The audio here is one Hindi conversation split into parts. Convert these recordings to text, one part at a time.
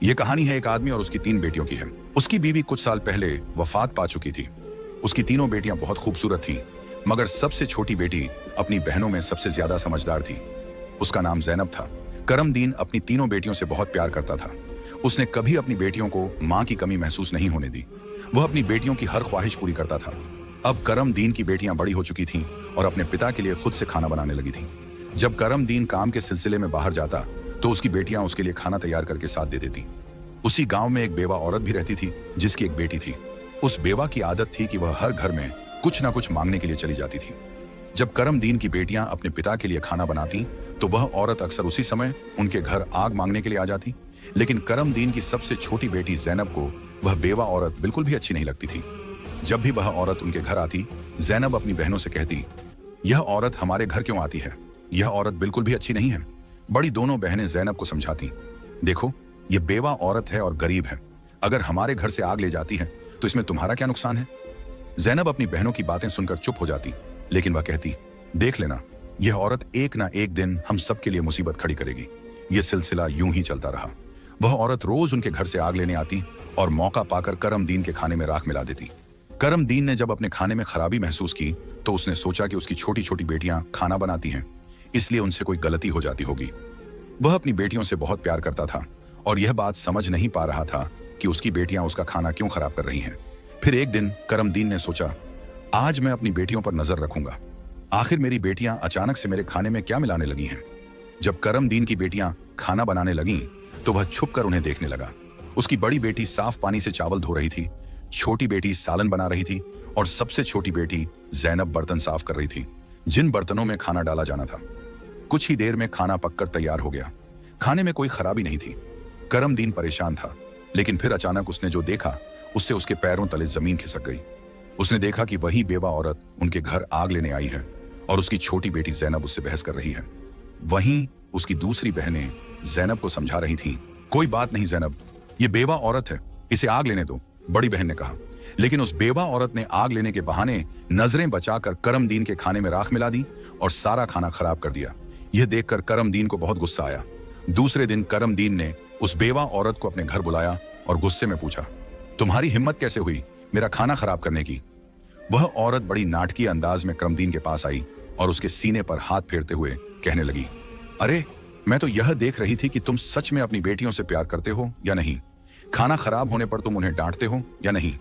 ये कहानी है एक आदमी और उसकी 3 बेटियों की है। उसकी बीवी कुछ साल पहले वफात पा चुकी थी। उसकी तीनों बेटियां बहुत खूबसूरत थीं, मगर सबसे छोटी बेटी अपनी बहनों में सबसे ज्यादा समझदार थी। उसका नाम जैनब था। करमदीन अपनी तीनों बेटियों से बहुत प्यार करता था। उसने कभी अपनी बेटियों को मां की कमी महसूस नहीं होने दी। वह अपनी बेटियों की हर ख्वाहिश पूरी करता था। अब करमदीन की बेटियां बड़ी हो चुकी थीं और अपने पिता के लिए खुद से खाना बनाने लगी थीं। जब करमदीन काम के सिलसिले में बाहर जाता तो उसकी बेटियां उसके लिए खाना तैयार करके साथ दे देती। उसी गांव में एक बेवा औरत भी रहती थी जिसकी एक बेटी थी। उस बेवा की आदत थी कि वह हर घर में कुछ ना कुछ मांगने के लिए चली जाती थी। जब करमदीन की बेटियां अपने पिता के लिए खाना बनाती तो वह औरत अक्सर उसी समय उनके घर आग मांगने के लिए आ जाती। लेकिन करमदीन की सबसे छोटी बेटी जैनब को वह बेवा औरत बिल्कुल भी अच्छी नहीं लगती थी। जब भी वह औरत उनके घर आती, जैनब अपनी बहनों से कहती, यह औरत हमारे घर क्यों आती है? यह औरत बिल्कुल भी अच्छी नहीं है। बड़ी दोनों बहनें जैनब को समझाती, देखो ये बेवा औरत है और गरीब है। अगर हमारे घर से आग ले जाती है तो इसमें तुम्हारा क्या नुकसान है? जैनब अपनी बहनों की बातें सुनकर चुप हो जाती, लेकिन वह कहती, देख लेना, यह औरत एक ना एक दिन हम सबके लिए मुसीबत खड़ी करेगी। यह सिलसिला यूं ही चलता रहा। वह औरत रोज उनके घर से आग लेने आती और मौका पाकर करमदीन के खाने में राख मिला देती। करमदीन ने जब अपने खाने में खराबी महसूस की तो उसने सोचा कि उसकी छोटी छोटी बेटियां खाना बनाती हैं, इसलिए उनसे कोई गलती हो जाती होगी। वह अपनी बेटियों से बहुत प्यार करता था और यह बात समझ नहीं पा रहा था कि उसकी बेटियां उसका खाना क्यों खराब कर रही हैं। फिर एक दिन करमदीन ने सोचा, आज मैं अपनी बेटियों पर नजर रखूंगा। आखिर मेरी बेटियां अचानक से मेरे खाने में क्या मिलाने लगी हैं। जब करमदीन की बेटियां खाना बनाने लगीं तो वह छुपकर उन्हें देखने लगा। उसकी बड़ी बेटी साफ पानी से चावल धो रही थी, छोटी बेटी सालन बना रही थी और सबसे छोटी बेटी जैनब बर्तन साफ कर रही थी, जिन बर्तनों में खाना डाला जाना था। कुछ ही देर में खाना पककर तैयार हो गया। खाने में कोई खराबी नहीं थी। करमदीन परेशान था, लेकिन फिर अचानक उसने जो देखा उससे उसके पैरों तले जमीन खिसक गई। उसने देखा कि वही बेवा औरत उनके घर आग लेने आई है और उसकी छोटी बेटी जैनब उससे बहस कर रही है। वहीं उसकी दूसरी बहनें जैनब को समझा रही थीं, कोई बात नहीं जैनब, ये बेवा औरत है, इसे आग लेने दो, बड़ी बहन ने कहा। लेकिन उस बेवा औरत ने आग लेने के बहाने नजरें बचाकर करमदीन के खाने में राख मिला दी और सारा खाना खराब कर दिया। यह देखकर करमदीन को बहुत गुस्सा आया। दूसरे दिन करमदीन ने उस बेवा औरत को अपने घर बुलाया और गुस्से में पूछा, तुम्हारी हिम्मत कैसे हुई मेरा खाना खराब करने की? वह औरत बड़ी नाटकीय अंदाज में करमदीन के पास आई और उसके सीने पर हाथ फेरते हुए कहने लगी, अरे मैं तो यह देख रही थी कि तुम सच में अपनी बेटियों से प्यार करते हो या नहीं। खाना खराब होने पर तुम उन्हें डांटते हो या नहीं।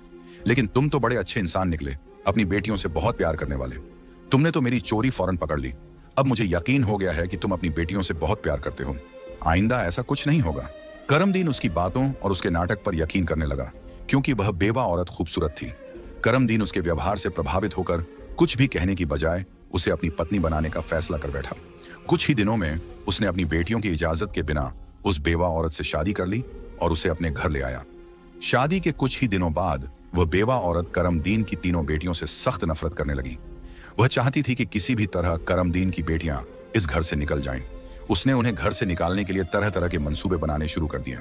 लेकिन तुम तो बड़े अच्छे इंसान निकले, अपनी बेटियों से बहुत प्यार करने वाले। तुमने तो मेरी चोरी फौरन पकड़ ली। अब मुझे यकीन हो गया है कि तुम अपनी बेटियों से बहुत प्यार करते हो। आइंदा ऐसा कुछ नहीं होगा। करमदीन उसकी बातों और उसके नाटक पर यकीन करने लगा, क्योंकि वह बेवा औरत खूबसूरत थी। करमदीन उसके व्यवहार से प्रभावित होकर कुछ भी कहने की बजाय उसे अपनी पत्नी बनाने का फैसला कर बैठा। कुछ ही दिनों में उसने अपनी बेटियों की इजाजत के बिना उस बेवा औरत से शादी कर ली और उसे अपने घर ले आया। शादी के कुछ ही दिनों बाद वह बेवा औरत करमदीन की तीनों बेटियों से सख्त नफरत करने लगी। वह चाहती थी कि किसी भी तरह करमदीन की बेटियां इस घर से निकल जाएं। उसने उन्हें घर से निकालने के लिए तरह तरह के मंसूबे बनाने शुरू कर दिए।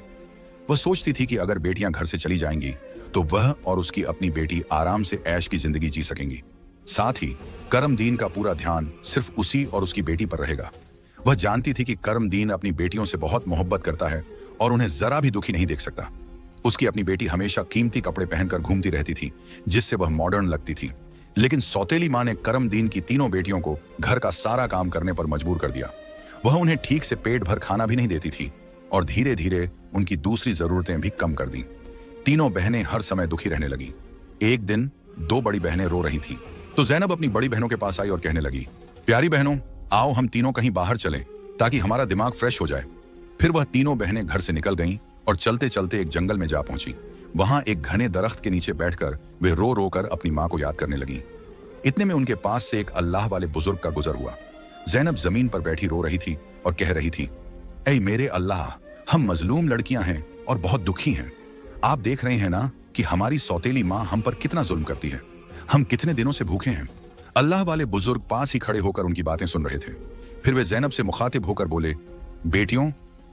वह सोचती थी कि अगर बेटियां घर से चली जाएंगी तो वह और उसकी अपनी बेटी आराम से ऐश की जिंदगी जी सकेंगी। साथ ही करमदीन का पूरा ध्यान सिर्फ उसी और उसकी बेटी पर रहेगा। वह जानती थी कि करमदीन अपनी बेटियों से बहुत मोहब्बत करता है और उन्हें जरा भी दुखी नहीं देख सकता। उसकी अपनी बेटी हमेशा कीमती कपड़े पहनकर घूमती रहती थी, जिससे वह मॉडर्न लगती थी। लेकिन सौतेली मां ने करमदीन की तीनों बेटियों को घर का सारा काम करने पर मजबूर कर दिया। वह उन्हें ठीक से पेट भर खाना भी नहीं देती थी और धीरे धीरे उनकी दूसरी जरूरतें भी कम कर दी। तीनों बहनें हर समय दुखी रहने लगी। एक दिन 2 बड़ी बहनें रो रही थीं, तो जैनब अपनी बड़ी बहनों के पास आई और कहने लगी, प्यारी बहनों, आओ हम तीनों कहीं बाहर चलें ताकि हमारा दिमाग फ्रेश हो जाए। फिर वह तीनों बहनें घर से निकल गईं और चलते चलते एक जंगल में जा पहुंची। वहां एक घने दरख्त के नीचे बैठकर वे रो रो कर अपनी मां को याद करने लगी। इतने में उनके पास से एक अल्लाह वाले बुजुर्ग का गुजर हुआ। जैनब जमीन पर बैठी रो रही थी और कह रही थी, ऐ मेरे अल्लाह, हम मजलूम लड़कियां हैं और बहुत दुखी हैं। आप देख रहे हैं ना कि हमारी सौतेली माँ हम पर कितना जुल्म करती है। हम कितने दिनों से भूखे हैं। अल्लाह वाले बुजुर्ग पास ही खड़े होकर उनकी बातें सुन रहे थे। फिर वे जैनब से मुखातिब होकर बोले, बेटियों,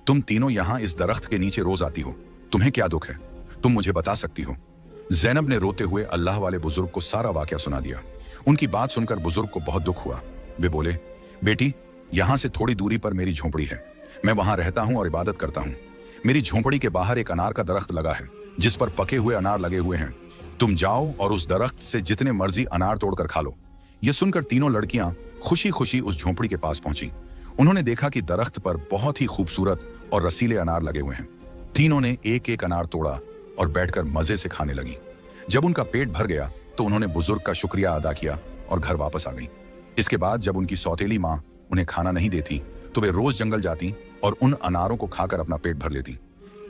तुम तीनों यहाँ इस दरख्त के नीचे रोज आती हो, तुम्हें क्या दुख है? तुम मुझे बता सकती हो? जैनब ने रोते हुए अल्लाह वाले बुजुर्ग को सारा वाकया सुना दिया। उनकी बात सुनकर बुजुर्ग को बहुत दुख हुआ। वे बोले, बेटी, यहाँ से थोड़ी दूरी पर मेरी झोपड़ी है, मैं वहां रहता हूँ और इबादत करता हूँ। मेरी झोंपड़ी के बाहर एक अनार का दरख्त लगा है जिस पर पके हुए अनार लगे हुए हैं। तुम जाओ और उस दरख्त से जितने मर्जी अनार तोड़कर खा लो। यह सुनकर तीनों लड़कियां खुशी खुशी उस झोंपड़ी के पास पहुंची। उन्होंने देखा कि दरख्त पर बहुत ही खूबसूरत और रसीले अनार लगे हुए हैं। तीनों ने एक एक अनार तोड़ा और बैठकर मजे से खाने लगी। जब उनका पेट भर गया तो उन्होंने बुजुर्ग का शुक्रिया अदा किया और घर वापस आ गई। इसके बाद जब उनकी सौतेली माँ उन्हें खाना नहीं देती तो वे रोज जंगल जाती और उन अनारों को खाकर अपना पेट भर लेती।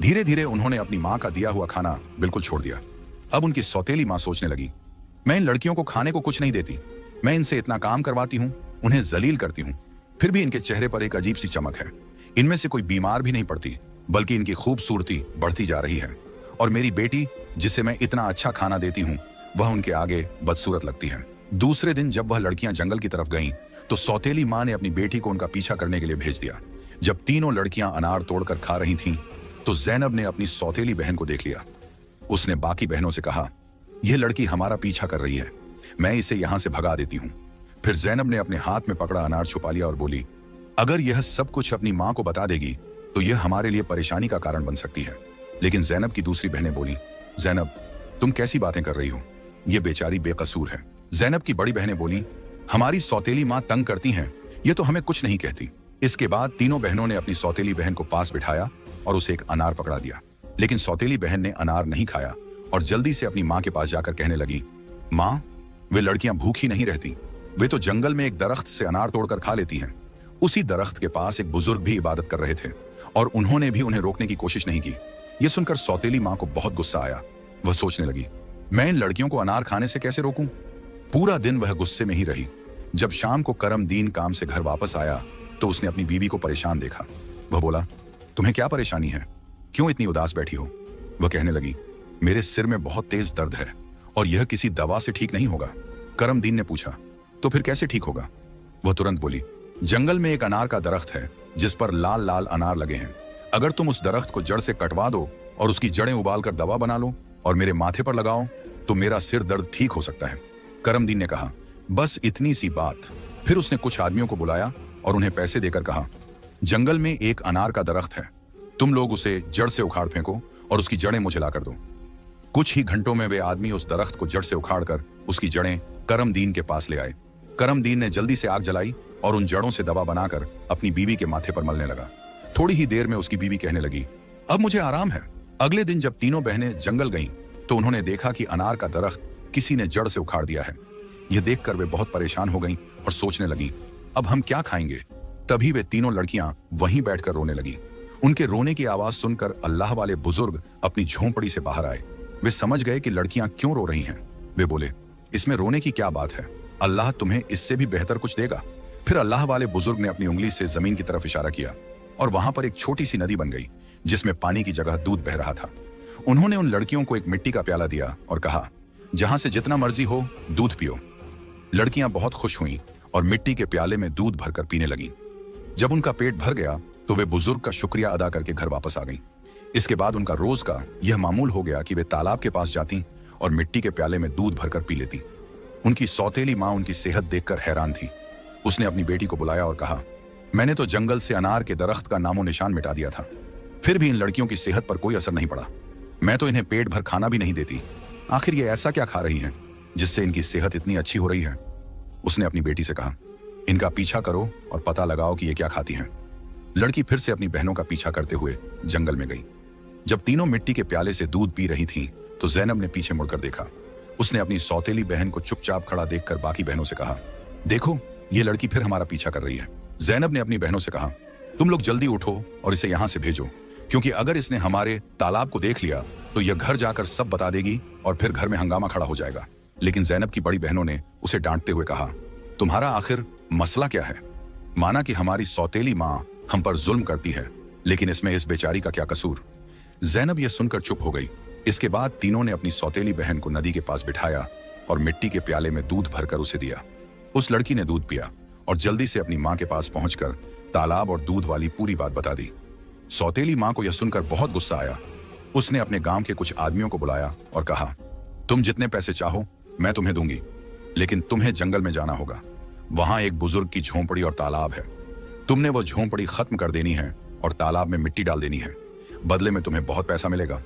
धीरे धीरे उन्होंने अपनी माँ का दिया हुआ खाना बिल्कुल छोड़ दिया। अब उनकी सौतेली माँ सोचने लगी, मैं इन लड़कियों को खाने को कुछ नहीं देती, मैं इनसे इतना काम करवाती हूँ, उन्हें जलील करती हूँ, फिर भी इनके चेहरे पर एक अजीब सी चमक है। इनमें से कोई बीमार भी नहीं पड़ती, बल्कि इनकी खूबसूरती बढ़ती जा रही है। और मेरी बेटी जिसे मैं इतना अच्छा खाना देती हूँ वह उनके आगे बदसूरत लगती है। दूसरे दिन जब वह लड़कियां जंगल की तरफ गईं, तो सौतेली माँ ने अपनी बेटी को उनका पीछा करने के लिए भेज दिया। जब तीनों लड़कियां अनार तोड़कर खा रही थीं, तो जैनब ने अपनी सौतेली बहन को देख लिया। उसने बाकी बहनों से कहा, यह लड़की हमारा पीछा कर रही है, मैं इसे यहां से भगा देती हूं। फिर जैनब ने अपने हाथ में पकड़ा अनार छुपा लिया और बोली, अगर यह सब कुछ अपनी माँ को बता देगी तो यह हमारे लिए परेशानी का कारण बन सकती है। लेकिन जैनब की दूसरी बहनें बोली, जैनब तुम कैसी बातें कर रही हो, यह बेचारी बेकसूर है। जैनब की बड़ी बहनें बोली, हमारी सौतेली माँ तंग करती हैं, ये तो हमें कुछ नहीं कहती। इसके बाद तीनों बहनों ने अपनी सौतेली बहन को पास बिठाया और उसे एक अनार पकड़ा दिया। लेकिन सौतेली बहन ने अनार नहीं खाया और जल्दी से अपनी माँ के पास जाकर कहने लगी, माँ वे लड़कियां भूखी नहीं रहती, वे तो जंगल में एक दरख्त से अनार तोड़कर खा लेती हैं। उसी दरख्त के पास एक बुजुर्ग भी इबादत कर रहे थे और उन्होंने भी उन्हें रोकने की कोशिश नहीं की। यह सुनकर सौतेली माँ को बहुत गुस्सा आया। वह सोचने लगी, मैं इन लड़कियों को अनार खाने से कैसे रोकूं? पूरा दिन वह गुस्से में ही रही। जब शाम को करमदीन काम से घर वापस आया तो उसने अपनी बीवी को परेशान देखा। वह बोला, तुम्हें क्या परेशानी है, क्यों इतनी उदास बैठी हो? वह कहने लगी, मेरे सिर में बहुत तेज दर्द है और यह किसी दवा से ठीक नहीं होगा। करमदीन ने पूछा, तो फिर कैसे ठीक होगा? वह तुरंत बोली, जंगल में एक अनार का दरख्त है जिस पर लाल लाल अनार लगे हैं। अगर तुम उस दरख्त को जड़ से कटवा दो और उसकी जड़ें उबालकर दवा बना लो और मेरे माथे पर लगाओ तो मेरा सिर दर्द ठीक हो सकता है। करमदीन ने कहा, बस इतनी सी बात। फिर उसने कुछ आदमियों को बुलाया और उन्हें पैसे देकर कहा, जंगल में एक अनार का दरख्त है, तुम लोग उसे जड़ से उखाड़ फेंको और उसकी जड़ें मुझे लाकर दो। कुछ ही घंटों में वे आदमी उस दरख्त को जड़ से उखाड़कर उसकी जड़ें करमदीन के पास ले आए। करमदीन ने जल्दी से आग जलाई और उन जड़ों से दवा बनाकर अपनी बीवी के माथे पर मलने लगा। थोड़ी ही देर में उसकी बीवी कहने लगी, अब मुझे आराम है। अगले दिन जब तीनों बहनें जंगल गईं, तो उन्होंने देखा कि अनार का दरख्त किसी ने जड़ से उखाड़ दिया है। यह देखकर वे बहुत परेशान हो गईं और सोचने लगी, अब हम क्या खाएंगे? तभी वे तीनों लड़कियां वहीं बैठकर रोने लगी। उनके रोने की आवाज सुनकर अल्लाह वाले बुजुर्ग अपनी झोंपड़ी से बाहर आए। वे समझ गए कि लड़कियां क्यों रो रही हैं। वे बोले, इसमें रोने की क्या बात है, अल्लाह तुम्हें इससे भी बेहतर कुछ देगा। फिर अल्लाह वाले बुजुर्ग ने अपनी उंगली से जमीन की तरफ इशारा किया और वहां पर एक छोटी सी नदी बन गई जिसमें पानी की जगह दूध बह रहा था। उन्होंने उन लड़कियों को एक मिट्टी का प्याला दिया और कहा, जहां से जितना मर्जी हो दूध पियो। लड़कियां बहुत खुश हुईं और मिट्टी के प्याले में दूध भरकर पीने लगीं। जब उनका पेट भर गया तो वे बुजुर्ग का शुक्रिया अदा करके घर वापस आ गईं। इसके बाद उनका रोज का यह मामूल हो गया कि वे तालाब के पास जाती और मिट्टी के प्याले में दूध भरकर पी लेती। उनकी सौतेली माँ उनकी सेहत देखकर हैरान थी। उसने अपनी बेटी को बुलाया और कहा, मैंने तो जंगल से अनार के दरख्त का नामो निशान मिटा दिया था, फिर भी इन लड़कियों की सेहत पर कोई असर नहीं पड़ा। मैं तो इन्हें पेट भर खाना भी नहीं देती, आखिर ये ऐसा क्या खा रही हैं जिससे इनकी सेहत इतनी अच्छी हो रही है? उसने अपनी बेटी से कहा, इनका पीछा करो और पता लगाओ कि ये क्या खाती हैं। लड़की फिर से अपनी बहनों का पीछा करते हुए जंगल में गई। जब तीनों मिट्टी के प्याले से दूध पी रही थीं, तो जैनब ने पीछे मुड़कर देखा। उसने अपनी सौतेली बहन को चुपचाप खड़ा देखकर बाकी बहनों से कहा, देखो ये लड़की फिर हमारा पीछा कर रही है। जैनब ने अपनी बहनों से कहा, तुम लोग जल्दी उठो और इसे यहां से भेजो, क्योंकि अगर इसने हमारे तालाब को देख लिया तो यह घर जाकर सब बता देगी और फिर घर में हंगामा खड़ा हो जाएगा। लेकिन जैनब की बड़ी बहनों ने उसे डांटते हुए कहा, तुम्हारा आखिर मसला क्या है? माना कि हमारी सौतेली माँ हम पर जुल्म करती है, लेकिन इसमें इस बेचारी का क्या कसूर? जैनब यह सुनकर चुप हो गई। इसके बाद तीनों ने अपनी सौतेली बहन को नदी के पास बिठाया और मिट्टी के प्याले में दूध भरकर उसे दिया। उस लड़की ने दूध पिया और जल्दी से अपनी माँ के पास पहुंचकर तालाब और दूध वाली पूरी बात बता दी। सौतेली माँ को यह सुनकर बहुत गुस्सा आया। उसने अपने गांव के कुछ आदमियों को बुलाया और कहा, तुम जितने पैसे चाहो मैं तुम्हें दूंगी, लेकिन तुम्हें जंगल में जाना होगा। वहां एक बुजुर्ग की झोंपड़ी और तालाब है। तुमने वो झोंपड़ी खत्म कर देनी है और तालाब में मिट्टी डाल देनी है। बदले में तुम्हें बहुत पैसा मिलेगा।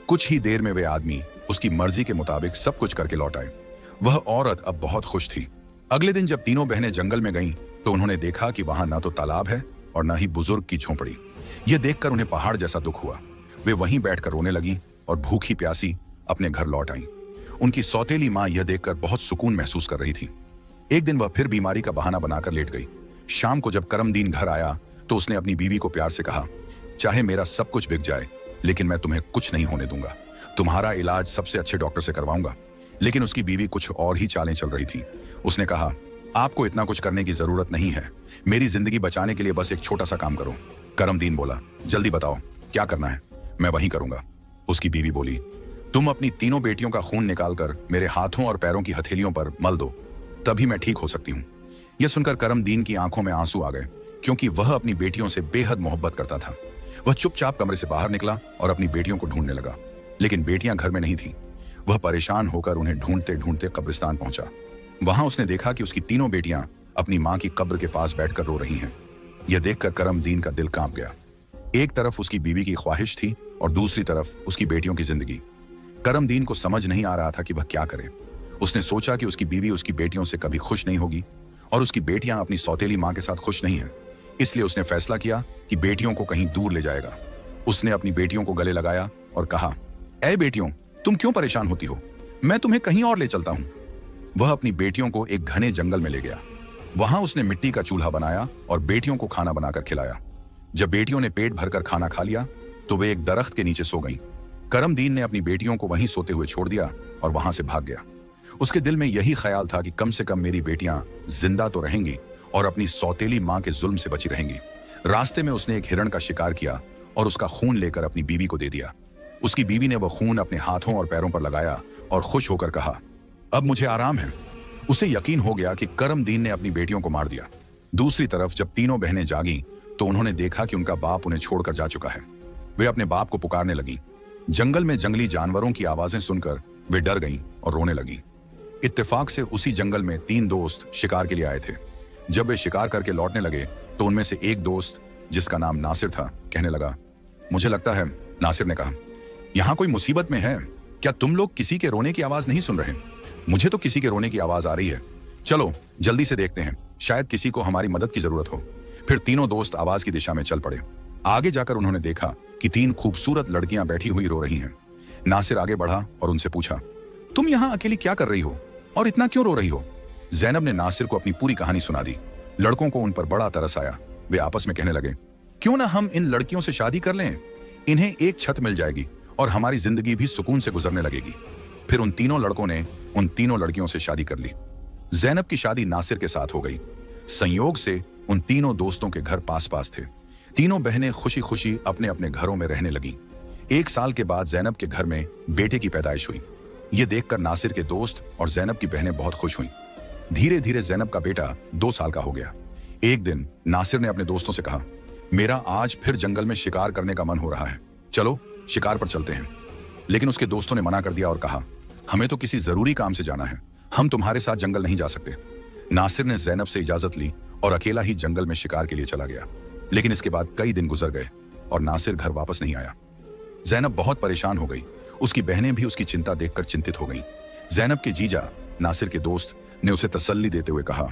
कुछ ही देर में वे आदमी उसकी मर्जी के मुताबिक सब कुछ करके लौट आए। वह औरत अब बहुत खुश थी। अगले दिन जब तीनों बहनें जंगल में गईं, तो उन्होंने देखा कि वहां ना तो तालाब है और ना ही बुजुर्ग की झोंपड़ी। यह देखकर उन्हें पहाड़ जैसा दुख हुआ। वे वहीं बैठकर रोने लगी और भूखी प्यासी अपने घर लौट आईं। उनकी सौतेली मां यह देखकर बहुत सुकून महसूस कर रही थी। एक दिन वह फिर बीमारी का बहाना बनाकर लेट गई। शाम को जब करमदीन घर आया तो उसने अपनी बीवी को प्यार से कहा, चाहे मेरा सब कुछ बिक जाए, लेकिन मैं तुम्हें कुछ नहीं होने दूंगा। तुम्हारा इलाज सबसे अच्छे डॉक्टर से करवाऊंगा। लेकिन उसकी बीवी कुछ और ही चालें चल रही थी। उसने कहा, आपको इतना कुछ करने की जरूरत नहीं है। मेरी जिंदगी बचाने के लिए बस एक छोटा सा काम करो। करमदीन बोला, जल्दी बताओ क्या करना है, मैं वही करूंगा। उसकी बीवी बोली, तुम अपनी तीनों बेटियों का खून निकालकर मेरे हाथों और पैरों की हथेलियों पर मल दो, तभी मैं ठीक हो सकती हूँ। यह सुनकर करमदीन की आंखों में आंसू आ गए, क्योंकि वह अपनी बेटियों से बेहद मोहब्बत करता था। वह चुपचाप कमरे से बाहर निकला और अपनी बेटियों को ढूंढने लगा, लेकिन बेटियां घर में नहीं थीं। वह परेशान होकर उन्हें ढूंढते ढूंढते कब्रिस्तान पहुंचा। वहां उसने देखा कि उसकी तीनों बेटियां अपनी मां की कब्र के पास बैठकर रो रही हैं। यह देखकर करमदीन का दिल कांप गया। एक तरफ उसकी बीवी की ख्वाहिश थी और दूसरी तरफ उसकी बेटियों की जिंदगी। करमदीन को समझ नहीं आ रहा था कि वह क्या करे। उसने सोचा कि उसकी बीवी उसकी बेटियों से कभी खुश नहीं होगी और उसकी बेटियां अपनी सौतेली मां के साथ खुश नहीं हैं। इसलिए उसने फैसला किया कि बेटियों को कहीं दूर ले जाएगा। उसने अपनी बेटियों को गले लगाया और कहा, ऐ बेटियों, तुम क्यों परेशान होती हो? मैं तुम्हें कहीं और ले चलता हूं। वह अपनी बेटियों को एक घने जंगल में ले गया। वहां उसने मिट्टी का चूल्हा बनाया और बेटियों को खाना बनाकर खिलाया। जब बेटियों ने पेट भरकर खाना खा लिया तो वे एक दरख्त के नीचे सो गईं। करमदीन ने अपनी बेटियों को वहीं सोते हुए छोड़ दिया और वहां से भाग गया। उसके दिल में यही ख्याल था कि कम से कम मेरी बेटियां जिंदा तो रहेंगी और अपनी सौतेली मां के जुल्म से बची रहेंगी। रास्ते में उसने एक हिरण का शिकार किया और उसका खून लेकर अपनी बीवी को दे दिया। उसकी बीवी ने वह खून अपने हाथों और पैरों पर लगाया और खुश होकर कहा, अब मुझे आराम है। उसे यकीन हो गया कि करमदीन ने अपनी बेटियों को मार दिया। दूसरी तरफ जब तीनों बहनें जागीं तो उन्होंने देखा कि उनका बाप उन्हें छोड़कर जा चुका है। वे अपने बाप को पुकारने लगीं। जंगल में जंगली जानवरों की आवाजें सुनकर वे डर गईं और रोने लगीं। इत्तेफाक से उसी जंगल में 3 दोस्त शिकार के लिए आए थे। जब वे शिकार करके लौटने लगे तो उनमें से एक दोस्त, जिसका नाम नासिर था, कहने लगा, मुझे लगता है, नासिर ने कहा, यहां कोई मुसीबत में है। क्या तुम लोग किसी के रोने की आवाज नहीं सुन रहे? मुझे तो किसी के रोने की आवाज आ रही है। चलो जल्दी से देखते हैं, शायद किसी को हमारी मदद की जरूरत हो। फिर तीनों दोस्त आवाज की दिशा में चल पड़े। आगे जाकर उन्होंने देखा कि 3 खूबसूरत लड़कियां बैठी हुई रो रही हैं। नासिर आगे बढ़ा और उनसे पूछा, तुम यहां अकेली क्या कर रही हो और इतना क्यों रो रही हो? जैनब ने नासिर को अपनी पूरी कहानी सुना दी। लड़कों को उन पर बड़ा तरस आया। वे आपस में कहने लगे, क्यों ना हम इन लड़कियों से शादी कर लें? इन्हें एक छत मिल जाएगी और हमारी जिंदगी भी सुकून से गुजरने लगेगी। फिर उन तीनों लड़कों ने उन तीनों लड़कियों से शादी कर ली। जैनब की शादी नासिर के साथ हो गई। संयोग से उन तीनों दोस्तों के घर पास पास थे। तीनों बहनें खुशी खुशी अपने अपने घरों में रहने लगीं। 1 साल के बाद जैनब के घर में बेटे की पैदाइश हुई। ये देखकर नासिर के दोस्त और जैनब की बहनें बहुत खुश हुईं। धीरे धीरे जैनब का बेटा 2 साल का हो गया। एक दिन नासिर ने अपने दोस्तों से कहा, मेरा आज फिर जंगल में शिकार करने का मन हो रहा है, चलो शिकार पर चलते हैं। लेकिन उसके दोस्तों ने मना कर दिया और कहा, हमें तो किसी जरूरी काम से जाना है, हम तुम्हारे साथ जंगल नहीं जा सकते। नासिर ने जैनब से इजाजत ली और अकेला ही जंगल में शिकार के लिए चला गया। लेकिन इसके बाद कई दिन गुजर गए और नासिर घर वापस नहीं आया। जैनब बहुत परेशान हो गई। उसकी बहनें भी उसकी चिंता देखकर चिंतित हो गईं। जैनब के जीजा नासिर के दोस्त ने उसे तसल्ली देते हुए कहा,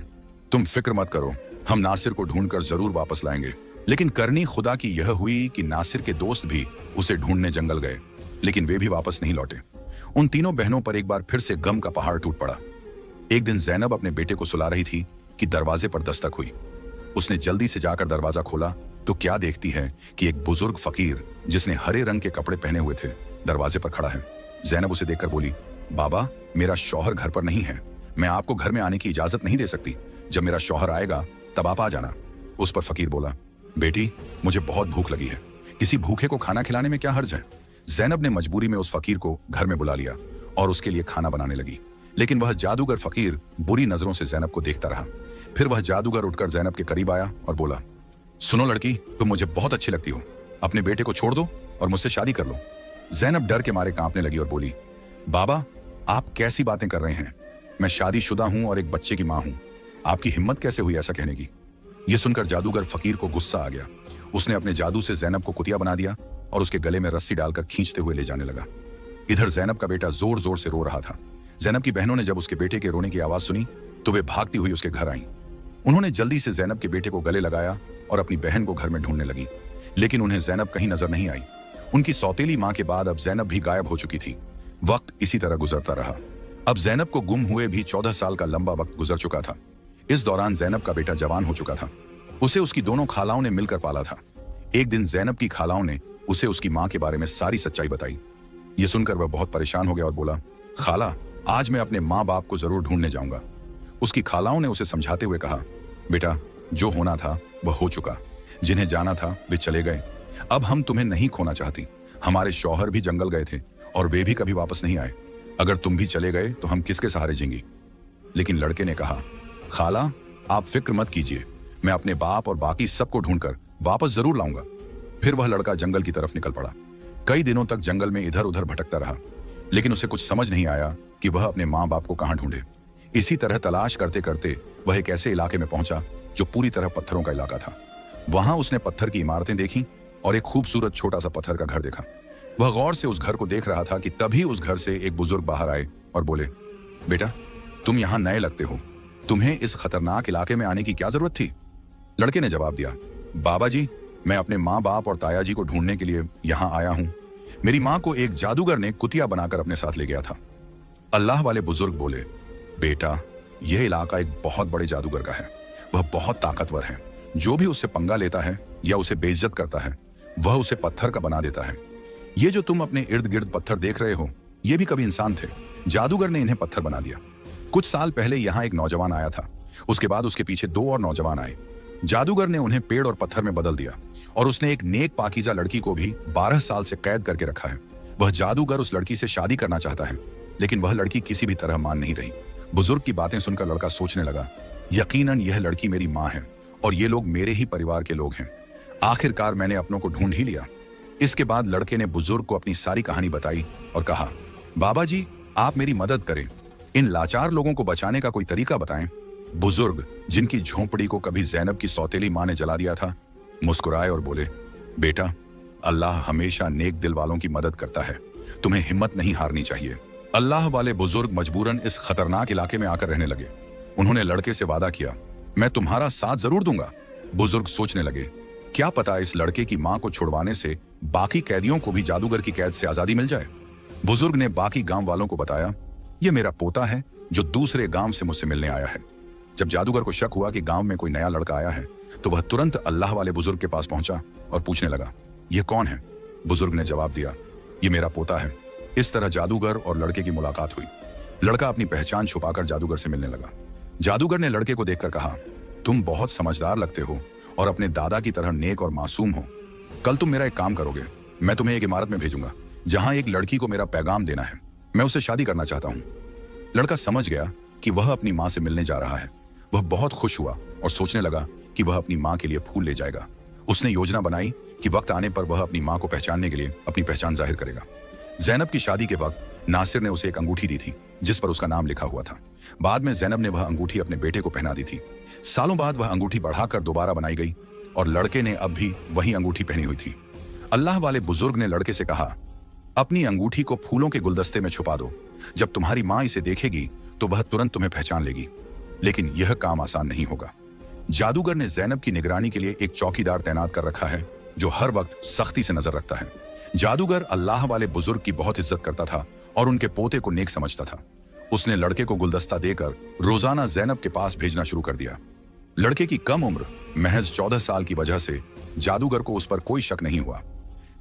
तुम फिक्र मत करो, हम नासिर को ढूंढकर जरूर वापस लाएंगे। लेकिन करनी खुदा की यह हुई कि नासिर के दोस्त भी उसे ढूंढने जंगल गए, लेकिन वे भी वापस नहीं लौटे। उन तीनों बहनों पर एक बार फिर से गम का पहाड़ टूट पड़ा। एक दिन जैनब अपने बेटे को सुला रही थी कि दरवाजे पर दस्तक हुई। उसने जल्दी से जाकर दरवाजा खोला तो क्या देखती है कि एक बुजुर्ग फकीर जिसने हरे रंग के कपड़े पहने हुए थे दरवाजे पर खड़ा है। जैनब उसे देखकर बोली, बाबा, मेरा शौहर घर पर नहीं है, मैं आपको घर में आने की इजाजत नहीं दे सकती। जब मेरा शौहर आएगा तब आप आ जाना। उस पर फकीर बोला, बेटी, मुझे बहुत भूख लगी है, किसी भूखे को खाना खिलाने में क्या हर्ज है। जैनब ने मजबूरी में उस फकीर को घर में बुला लिया और उसके लिए खाना बनाने लगी। लेकिन वह जादूगर फकीर बुरी नजरों से जैनब को देखता रहा। फिर वह जादूगर उठकर जैनब के करीब आया और बोला, सुनो लड़की, तुम मुझे बहुत अच्छी लगती हो, अपने बेटे को छोड़ दो और मुझसे शादी कर लो। जैनब डर के मारे कांपने लगी और बोली, बाबा, आप कैसी बातें कर रहे हैं? मैं शादीशुदा हूं और एक बच्चे की मां हूं, आपकी हिम्मत कैसे हुई ऐसा कहने की? यह सुनकर जादूगर फकीर को गुस्सा आ गया। उसने अपने जादू से जैनब को कुतिया बना दिया और उसके गले में रस्सी डालकर खींचते हुए ले जाने लगा। इधर जैनब का बेटा जोर जोर से रो रहा था। जैनब की बहनों ने जब उसके बेटे के रोने की आवाज सुनी तो वे भागती हुई उसके घर आईं। उन्होंने जल्दी से जैनब के बेटे को गले लगाया और अपनी बहन को घर में ढूंढने लगी, लेकिन उन्हें जैनब कहीं नजर नहीं आई। उनकी सौतेली मां के बाद अब जैनब भी गायब हो चुकी थी। वक्त इसी तरह गुजरता रहा। अब जैनब को गुम हुए भी 14 साल का लंबा वक्त गुजर चुका था। इस दौरान जैनब का बेटा जवान हो चुका था। उसे उसकी दोनों खालाओं ने मिलकर पाला था। एक दिन जैनब की खालाओं ने उसे उसकी मां के बारे में सारी सच्चाई बताई। ये सुनकर वह बहुत परेशान हो गया और बोला, खाला, आज मैं अपने माँ बाप को जरूर ढूंढने जाऊंगा। उसकी खालाओं ने उसे समझाते हुए कहा, बेटा, जो होना था वह हो चुका। जिन्हें जाना था वे चले गए। अब हम तुम्हें नहीं खोना चाहती। हमारे शौहर भी जंगल गए थे और वे भी कभी वापस नहीं आए। अगर तुम भी चले गए तो हम किसके सहारे जीएंगी? लेकिन लड़के ने कहा, खाला, आप फिक्र मत कीजिए, मैं अपने बाप और बाकी सबको ढूंढकर वापस जरूर लाऊंगा। फिर वह लड़का जंगल की तरफ निकल पड़ा। कई दिनों तक जंगल में इधर उधर भटकता रहा, लेकिन उसे कुछ समझ नहीं आया कि वह अपने माँ बाप को कहां ढूंढे। इसी तरह तलाश करते करते वह एक ऐसे इलाके में पहुंचा जो पूरी तरह पत्थरों का इलाका था। वहां उसने पत्थर की इमारतें देखी और एक खूबसूरत छोटा सा पत्थर का घर देखा। वह गौर से उस घर को देख रहा था कि तभी उस घर से एक बुजुर्ग बाहर आए और बोले, बेटा, तुम यहाँ नए लगते हो, तुम्हें इस खतरनाक इलाके में आने की क्या जरूरत थी? लड़के ने जवाब दिया, बाबा जी, मैं अपने माँ बाप और ताया जी को ढूंढने के लिए यहाँ आया हूँ। मेरी माँ को एक जादूगर ने कुतिया बनाकर अपने साथ ले गया था। अल्लाह वाले बुजुर्ग बोले, बेटा, यह इलाका एक बहुत बड़े जादूगर का है। वह बहुत ताकतवर है। जो भी उससे पंगा लेता है या उसे बेइज्जत करता है, वह उसे पत्थर का बना देता है। ये जो तुम अपने इर्द गिर्द पत्थर देख रहे हो, ये भी कभी इंसान थे। जादूगर ने इन्हें पत्थर बना दिया। कुछ साल पहले यहाँ एक नौजवान आया था। उसके बाद उसके पीछे 2 और नौजवान आए। जादूगर ने उन्हें पेड़ और पत्थर में बदल दिया और उसने एक नेक पाकीज़ा लड़की को भी 12 साल से कैद करके रखा है। वह जादूगर उस लड़की से शादी करना चाहता है, लेकिन वह लड़की किसी भी तरह मान नहीं रही। बुजुर्ग की बातें सुनकर लड़का सोचने लगा, यकीनन यह लड़की मेरी माँ है और ये लोग मेरे ही परिवार के लोग हैं। आखिरकार मैंने अपनों को ढूंढ ही लिया। इसके बाद लड़के ने बुजुर्ग को अपनी सारी कहानी बताई और कहा, बाबा जी, आप मेरी मदद करें। इन लाचार लोगों को बचाने का कोई तरीका बताएं। बुजुर्ग, जिनकी झोंपड़ी को कभी जैनब की सौतेली माँ ने जला दिया था, मुस्कुराए और बोले, बेटा, अल्लाह हमेशा नेक दिल वालों की मदद करता है। तुम्हें हिम्मत नहीं हारनी चाहिए। अल्लाह वाले बुजुर्ग मजबूरन इस खतरनाक इलाके में आकर रहने लगे। उन्होंने लड़के से वादा किया, मैं तुम्हारा साथ जरूर दूंगा। बुजुर्ग सोचने लगे, क्या पता इस लड़के की मां को छुड़वाने से बाकी कैदियों को भी जादूगर की कैद से आजादी मिल जाए। बुजुर्ग ने बाकी गांव वालों को बताया, यह मेरा पोता है जो दूसरे गांव से मुझसे मिलने आया है। जब जादूगर को शक हुआ कि गांव में कोई नया लड़का आया है, तो वह तुरंत अल्लाह वाले बुजुर्ग के पास पहुंचा और पूछने लगा, यह कौन है? बुजुर्ग ने जवाब दिया, यह मेरा पोता है। इस तरह जादूगर और लड़के की मुलाकात हुई। लड़का अपनी पहचान छुपाकर जादूगर से मिलने लगा। जादूगर ने लड़के को देखकर कहा, तुम बहुत समझदार लगते हो और अपने दादा की तरह नेक और मासूम हो। कल तुम मेरा एक काम करोगे। मैं तुम्हें एक इमारत में भेजूंगा जहां एक लड़की को मेरा पैगाम देना है। मैं उससे शादी करना चाहता हूं। लड़का समझ गया कि वह अपनी मां से मिलने जा रहा है। वह बहुत खुश हुआ और सोचने लगा कि वह अपनी मां के लिए फूल ले जाएगा। उसने योजना बनाई कि वक्त आने पर वह अपनी मां को पहचानने के लिए अपनी पहचान जाहिर करेगा। जैनब की शादी के वक्त नासिर ने उसे एक अंगूठी दी थी जिस पर उसका नाम लिखा हुआ था। बाद में जैनब ने वह अंगूठी अपने बेटे को पहना दी थी। सालों बाद वह अंगूठी बढ़ाकर दोबारा बनाई गई और लड़के ने अब भी वही अंगूठी पहनी हुई थी। अल्लाह वाले बुजुर्ग ने लड़के से कहा, अपनी अंगूठी को फूलों के गुलदस्ते में छुपा दो। जब तुम्हारी मां इसे देखेगी तो वह तुरंत तुम्हें पहचान लेगी। लेकिन यह काम आसान नहीं होगा। जादूगर ने जैनब की निगरानी के लिए एक चौकीदार तैनात कर रखा है जो हर वक्त सख्ती से नजर रखता है। जादूगर अल्लाह वाले बुजुर्ग की बहुत इज्जत करता था और उनके पोते को नेक समझता था। उसने लड़के को गुलदस्ता देकर रोजाना जैनब के पास भेजना शुरू कर दिया। लड़के की कम उम्र महज 14 साल की वजह से जादूगर को उस पर कोई शक नहीं हुआ।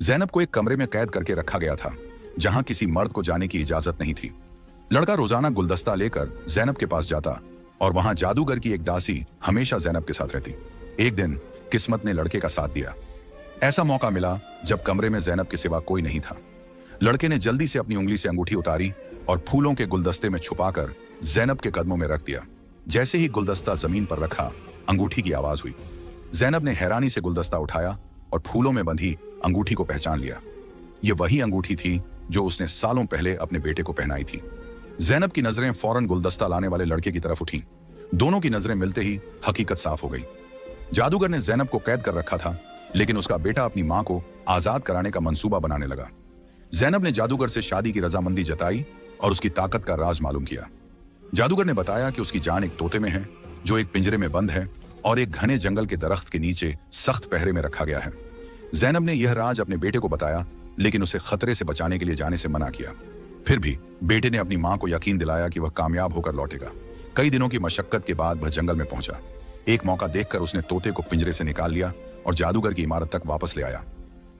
जैनब को एक कमरे में कैद करके रखा गया था जहां किसी मर्द को जाने की इजाजत नहीं थी। लड़का रोजाना गुलदस्ता लेकर जैनब के पास जाता और वहां जादूगर की एक दासी हमेशा जैनब के साथ रहती। एक दिन किस्मत ने लड़के का साथ दिया। ऐसा मौका मिला जब कमरे में जैनब के सिवा कोई नहीं था। लड़के ने जल्दी से अपनी उंगली से अंगूठी उतारी और फूलों के गुलदस्ते में छुपाकर जैनब के कदमों में रख दिया। जैसे ही गुलदस्ता जमीन पर रखा, अंगूठी की आवाज हुई। जैनब ने हैरानी से गुलदस्ता उठाया और फूलों में बंधी अंगूठी को पहचान लिया। यह वही अंगूठी थी जो उसने सालों पहले अपने बेटे को पहनाई थी। जैनब की नजरें फौरन गुलदस्ता लाने वाले लड़के की तरफ उठी। दोनों की नजरें मिलते ही हकीकत साफ हो गई। जादूगर ने जैनब को कैद कर रखा था, लेकिन उसका बेटा अपनी मां को आजाद कराने का मंसूबा बनाने लगा। जैनब ने जादूगर से शादी की रजामंदी जताई और उसकी ताकत का राज मालूम किया। जादूगर ने बताया कि उसकी जान एक तोते में है जो एक पिंजरे में बंद है और एक घने जंगल के दरख्त के नीचे सख्त पहरे में रखा गया है। जैनब ने यह राज अपने बेटे को बताया, लेकिन उसे खतरे से बचाने के लिए जाने से मना किया। फिर भी बेटे ने अपनी मां को यकीन दिलाया कि वह कामयाब होकर लौटेगा। कई दिनों की मशक्कत के बाद वह जंगल में पहुंचा। एक मौका देखकर उसने तोते को पिंजरे से निकाल लिया और जादूगर की इमारत तक वापस ले आया।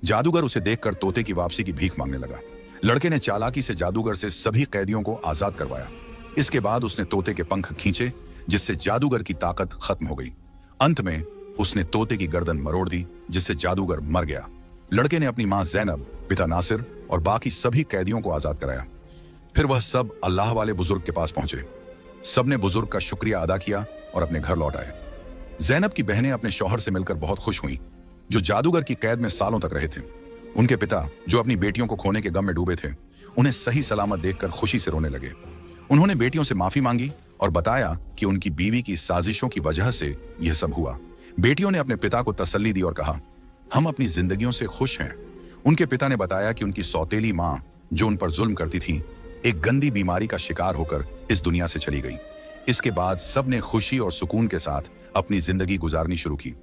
जादूगर उसे देखकर तोते की वापसी की भीख मांगने लगा। लड़के ने चालाकी से जादूगर से सभी कैदियों को आजाद करवाया। इसके बाद उसने तोते के पंख खींचे, जिससे जादूगर की ताकत खत्म हो गई। अंत में उसने तोते की गर्दन मरोड़ दी, जिससे जादूगर मर गया। लड़के ने अपनी मां जैनब, पिता नासिर और बाकी सभी कैदियों को आजाद कराया। फिर वह सब अल्लाह वाले बुजुर्ग के पास पहुंचे। सबने बुजुर्ग का शुक्रिया अदा किया और अपने घर लौट आए। जैनब की बहनें अपने शौहर से मिलकर बहुत खुश हुईं, जो जादूगर की कैद में सालों तक रहे थे। उनके पिता, जो अपनी बेटियों को खोने के गम में डूबे थे, उन्हें सही सलामत देखकर खुशी से रोने लगे। उन्होंने बेटियों से माफी मांगी और बताया कि उनकी बीवी की साजिशों की वजह से यह सब हुआ। बेटियों ने अपने पिता को तसल्ली दी और कहा, हम अपनी जिंदगियों से खुश हैं। उनके पिता ने बताया कि उनकी सौतेली मां, जो उन पर जुल्म करती थी, एक गंदी बीमारी का शिकार होकर इस दुनिया से चली गई। इसके बाद सबने खुशी और सुकून के साथ अपनी जिंदगी गुजारनी शुरू की।